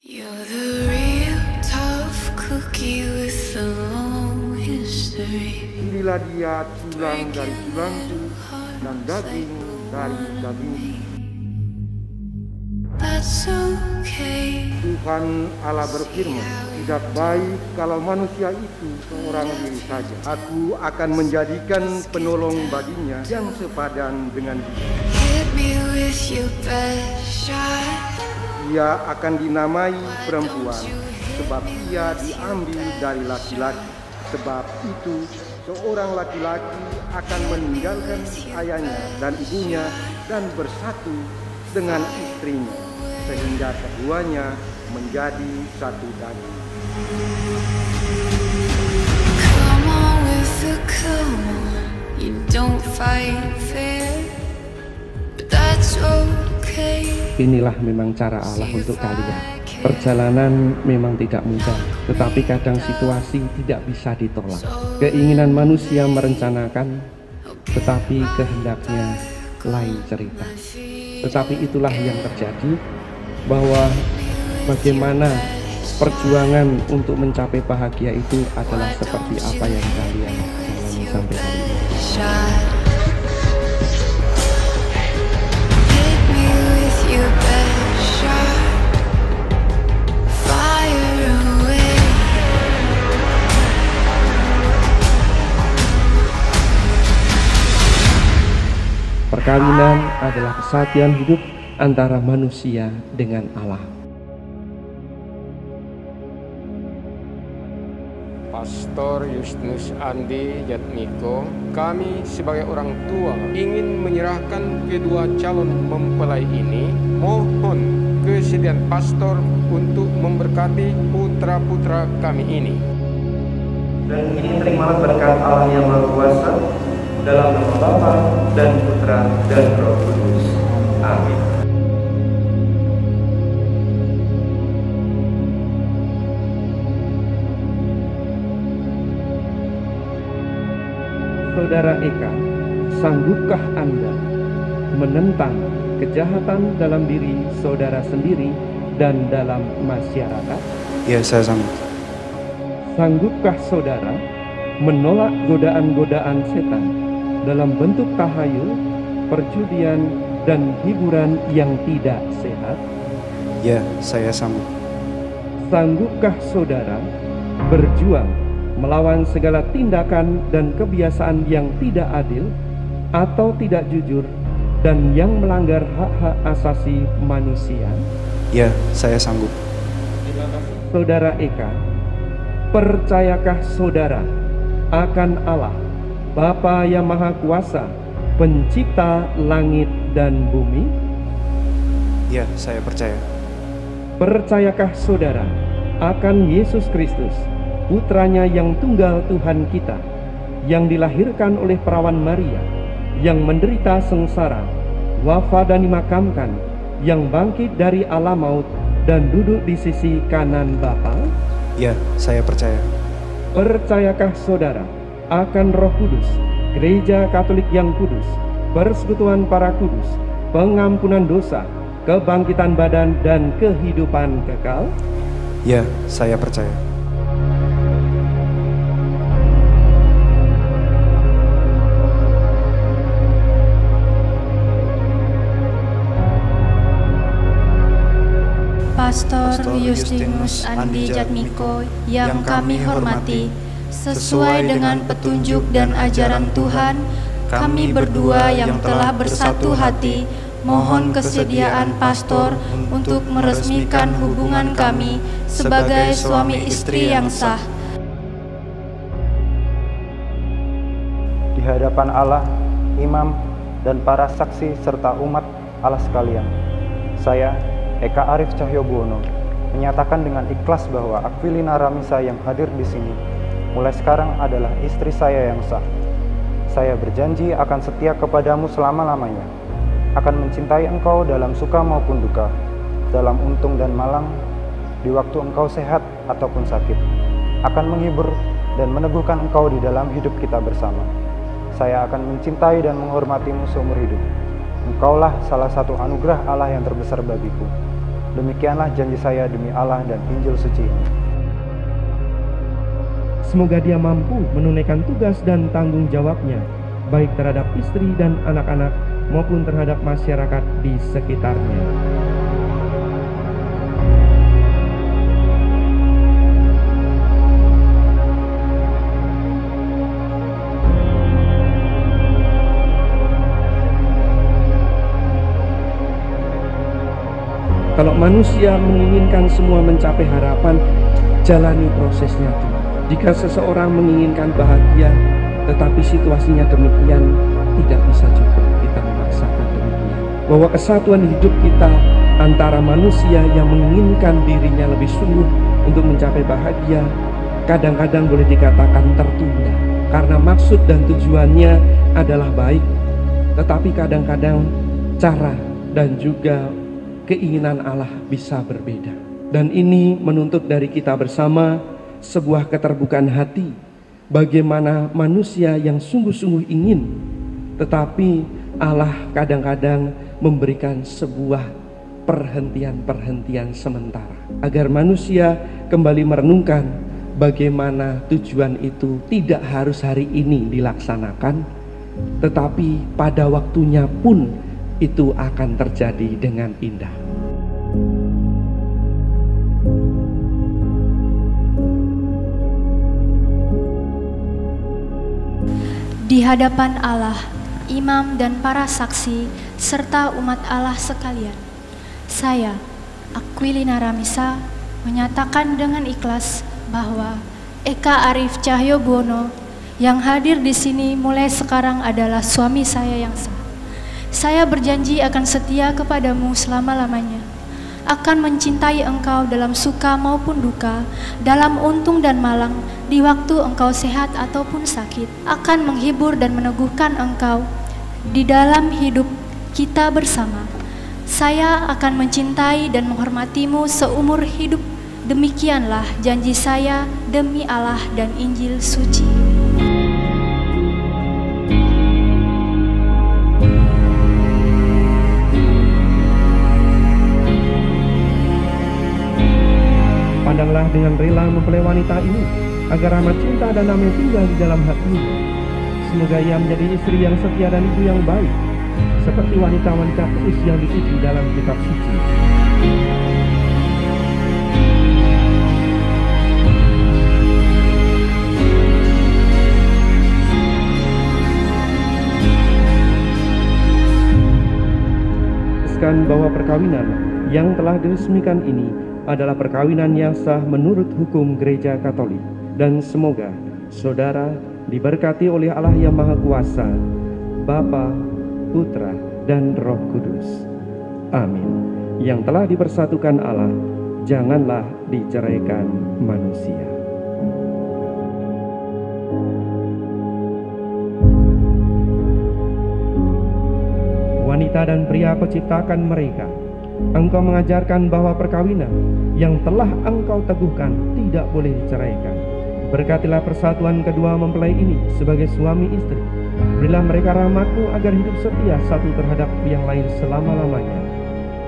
You're the real tough cookie with a long history. Pilihlah dia tulang dari tulangku dan daging dari dagingku. That's okay. Tuhan Allah berfirman, tidak baik kalau manusia itu seorang diri saja. Aku akan menjadikan penolong baginya yang sepadan dengan dia. Hit me with your best shot. Ia akan dinamai perempuan, sebab ia diambil dari laki-laki. Sebab itu, seorang laki-laki akan meninggalkan ayahnya dan ibunya dan bersatu dengan istrinya, sehingga keduanya menjadi satu daging. Come on with the come on. You don't fight fair, but that's okay. Inilah memang cara Allah untuk kalian. Perjalanan memang tidak mudah, tetapi kadang situasi tidak bisa ditolak. Keinginan manusia merencanakan, tetapi kehendaknya lain cerita. Tetapi itulah yang terjadi, bahwa bagaimana perjuangan untuk mencapai bahagia itu adalah seperti apa yang kalian alami sampai hari ini. Hit me with your best shot. Fire away. Perkawinan adalah kesatuan hidup antara manusia dengan Allah. Pastor Justinus Andi Jatmiko, kami sebagai orang tua ingin menyerahkan kedua calon mempelai ini. Mohon kesediaan pastor untuk memberkati putra-putra kami ini. Dan ini terimalah berkat Allah yang Maha Kuasa, dalam nama Bapa dan Putra dan Roh Kudus. Amin. Saudara Eka, sanggupkah Anda menentang kejahatan dalam diri saudara sendiri dan dalam masyarakat? Ya, saya sanggup. Sanggupkah saudara menolak godaan-godaan setan dalam bentuk tahayul, perjudian, dan hiburan yang tidak sehat? Ya, saya sanggup. Sanggupkah saudara berjuang melawan segala tindakan dan kebiasaan yang tidak adil atau tidak jujur dan yang melanggar hak-hak asasi manusia? Ya, saya sanggup. Saudara Eka, percayakah saudara akan Allah, Bapa yang Maha Kuasa, Pencipta langit dan bumi? Ya, saya percaya. Percayakah saudara akan Yesus Kristus, Putranya yang tunggal Tuhan kita, yang dilahirkan oleh perawan Maria, yang menderita sengsara, wafat dan dimakamkan, yang bangkit dari alam maut dan duduk di sisi kanan Bapa? Ya, saya percaya. Percayakah saudara akan Roh Kudus, Gereja Katolik yang kudus, persekutuan para kudus, pengampunan dosa, kebangkitan badan, dan kehidupan kekal? Ya, saya percaya. Pastor Justinus Andi Jatmiko yang kami hormati, sesuai dengan petunjuk dan ajaran Tuhan, kami berdua yang telah bersatu hati mohon kesediaan pastor untuk meresmikan hubungan kami sebagai suami istri yang sah. Di hadapan Allah, imam, dan para saksi serta umat Allah sekalian, saya, Eka Arif Cahyobuwono, menyatakan dengan ikhlas bahwa Aquilina Ramisa yang hadir di sini mulai sekarang adalah istri saya yang sah. Saya berjanji akan setia kepadamu selama-lamanya, akan mencintai engkau dalam suka maupun duka, dalam untung dan malang, di waktu engkau sehat ataupun sakit, akan menghibur dan meneguhkan engkau di dalam hidup kita bersama. Saya akan mencintai dan menghormatimu seumur hidup. Engkaulah salah satu anugerah Allah yang terbesar bagiku. Demikianlah janji saya demi Allah dan Injil suci ini. Semoga dia mampu menunaikan tugas dan tanggung jawabnya, baik terhadap istri dan anak-anak maupun terhadap masyarakat di sekitarnya. Kalau manusia menginginkan semua mencapai harapan, jalani prosesnya dulu. Jika seseorang menginginkan bahagia, tetapi situasinya demikian, tidak bisa juga kita memaksakan demikian. Bahwa kesatuan hidup kita antara manusia yang menginginkan dirinya lebih sungguh untuk mencapai bahagia, kadang-kadang boleh dikatakan tertunda. Karena maksud dan tujuannya adalah baik, tetapi kadang-kadang cara dan juga keinginan Allah bisa berbeda. Dan ini menuntut dari kita bersama sebuah keterbukaan hati, bagaimana manusia yang sungguh-sungguh ingin, tetapi Allah kadang-kadang memberikan sebuah perhentian-perhentian sementara, agar manusia kembali merenungkan bagaimana tujuan itu tidak harus hari ini dilaksanakan, tetapi pada waktunya pun itu akan terjadi dengan indah. Di hadapan Allah, imam dan para saksi, serta umat Allah sekalian, saya, Aquilina Ramisa, menyatakan dengan ikhlas bahwa Eka Arif Cahyobuono yang hadir di sini mulai sekarang adalah suami saya yang sah. Saya berjanji akan setia kepadamu selama-lamanya, akan mencintai engkau dalam suka maupun duka, dalam untung dan malang, di waktu engkau sehat ataupun sakit, akan menghibur dan meneguhkan engkau di dalam hidup kita bersama. Saya akan mencintai dan menghormatimu seumur hidup. Demikianlah janji saya demi Allah dan Injil suci. Pandanglah dengan rela mempelai wanita ini, agar rahmat cinta dan damai tinggal di dalam hatimu. Semoga ia menjadi istri yang setia dan ibu yang baik, seperti wanita-wanita kudus yang dipuji dalam kitab suci. Bahwa perkawinan yang telah diresmikan ini adalah perkawinan yang sah menurut hukum Gereja Katolik, dan semoga saudara diberkati oleh Allah yang Maha Kuasa, Bapa, Putra, dan Roh Kudus. Amin. Yang telah dipersatukan Allah, janganlah diceraikan manusia. Wanita dan pria kau ciptakan mereka. Engkau mengajarkan bahwa perkawinan yang telah engkau teguhkan tidak boleh diceraikan. Berkatilah persatuan kedua mempelai ini sebagai suami istri. Berilah mereka rahmat-Mu agar hidup setia satu terhadap yang lain selama-lamanya.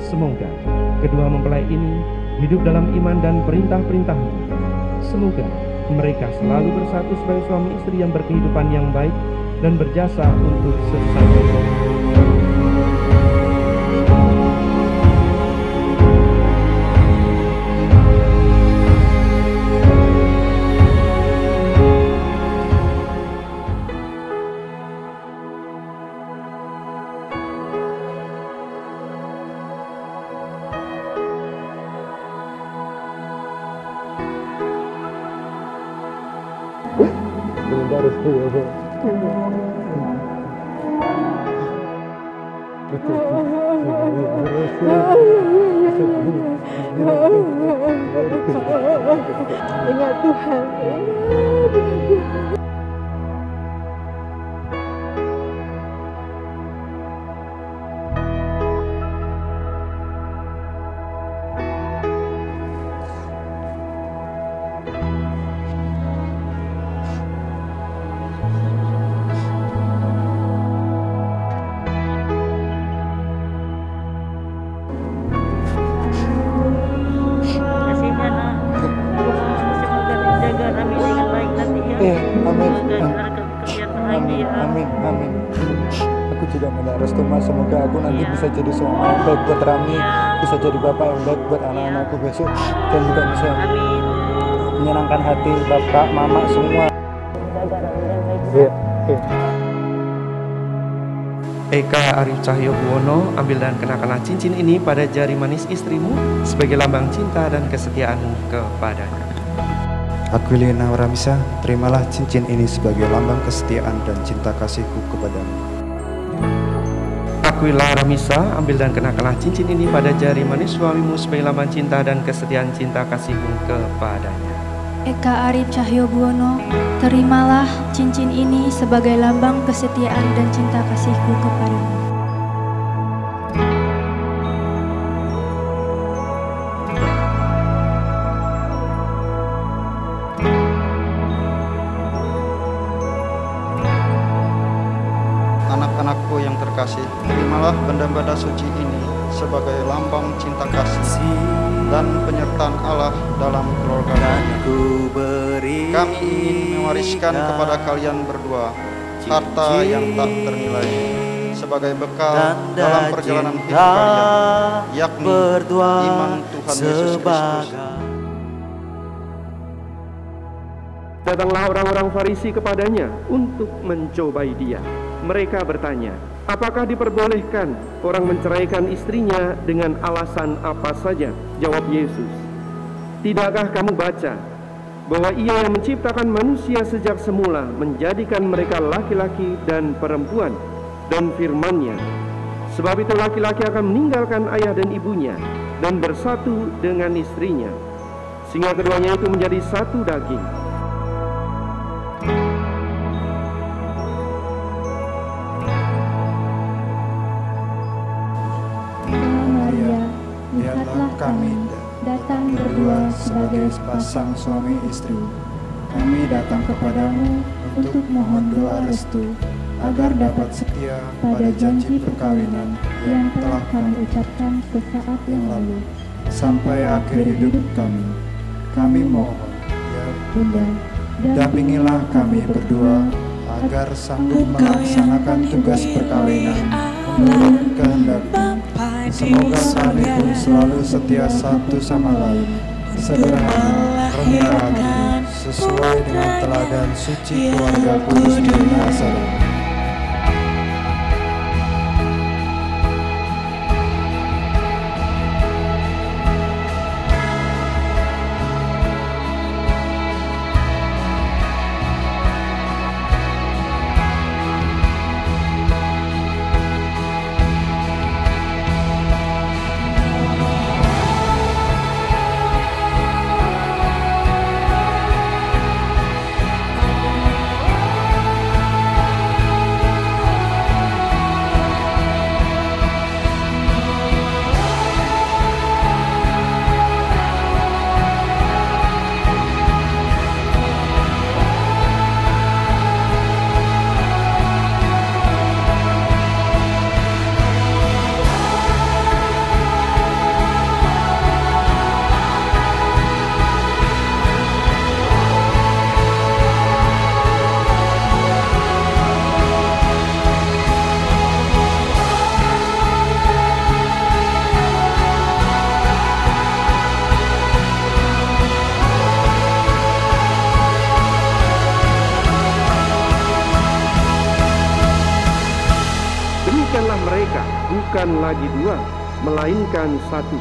Semoga kedua mempelai ini hidup dalam iman dan perintah-perintah-Mu. Semoga mereka selalu bersatu sebagai suami istri yang berkehidupan yang baik dan berjasa untuk sesama. Ingat Tuhan. juga minta restu Mas, semoga aku nanti bisa jadi suami yang baik buat Rami, bisa jadi bapak yang baik buat anak-anakku besok, dan juga bisa menyenangkan hati bapak, mama, semua. Eka Arif Cahyobuwono, ambil dan kenakanlah cincin ini pada jari manis istrimu sebagai lambang cinta dan kesetiaanmu kepadanya. Aquilina Ramisa, terimalah cincin ini sebagai lambang kesetiaan dan cinta kasihku kepadamu. Aquila Ramisa, ambil dan kenakanlah cincin ini pada jari manis suamimu sebagai lambang cinta dan kesetiaan cinta kasihmu kepadanya. Eka Arif Cahyobuwono, terimalah cincin ini sebagai lambang kesetiaan dan cinta kasihku kepadamu. Anak-anakku yang terkasih, terimalah benda-benda suci ini sebagai lambang cinta kasih dan penyertaan Allah dalam keluarga kami. Kami ingin mewariskan kepada kalian berdua harta yang tak ternilai sebagai bekal dalam perjalanan hidup kalian, yakni iman Tuhan Yesus Kristus. Datanglah orang-orang Farisi kepadanya untuk mencobai dia. Mereka bertanya, apakah diperbolehkan orang menceraikan istrinya dengan alasan apa saja? Jawab Yesus, tidakkah kamu baca bahwa Ia yang menciptakan manusia sejak semula menjadikan mereka laki-laki dan perempuan, dan firman-Nya, sebab itu laki-laki akan meninggalkan ayah dan ibunya dan bersatu dengan istrinya, sehingga keduanya itu menjadi satu daging. Lihatlah kami datang berdua sebagai sepasang suami istri. Kami datang kepadamu untuk mohon doa restu, agar dapat setia pada janji perkawinan yang telah kami ucapkan sesaat yang lalu, sampai akhir hidup kami. Kami mohon, ya Bunda, dampingilah kami berdua, agar sanggup melaksanakan tugas perkawinan menurut kehendak-Mu. Semoga kami pun selalu setia satu sama lain, sederhana, rendah hati, sesuai dengan teladan suci keluarga kudus di Nazaret. Mereka bukan lagi dua, melainkan satu.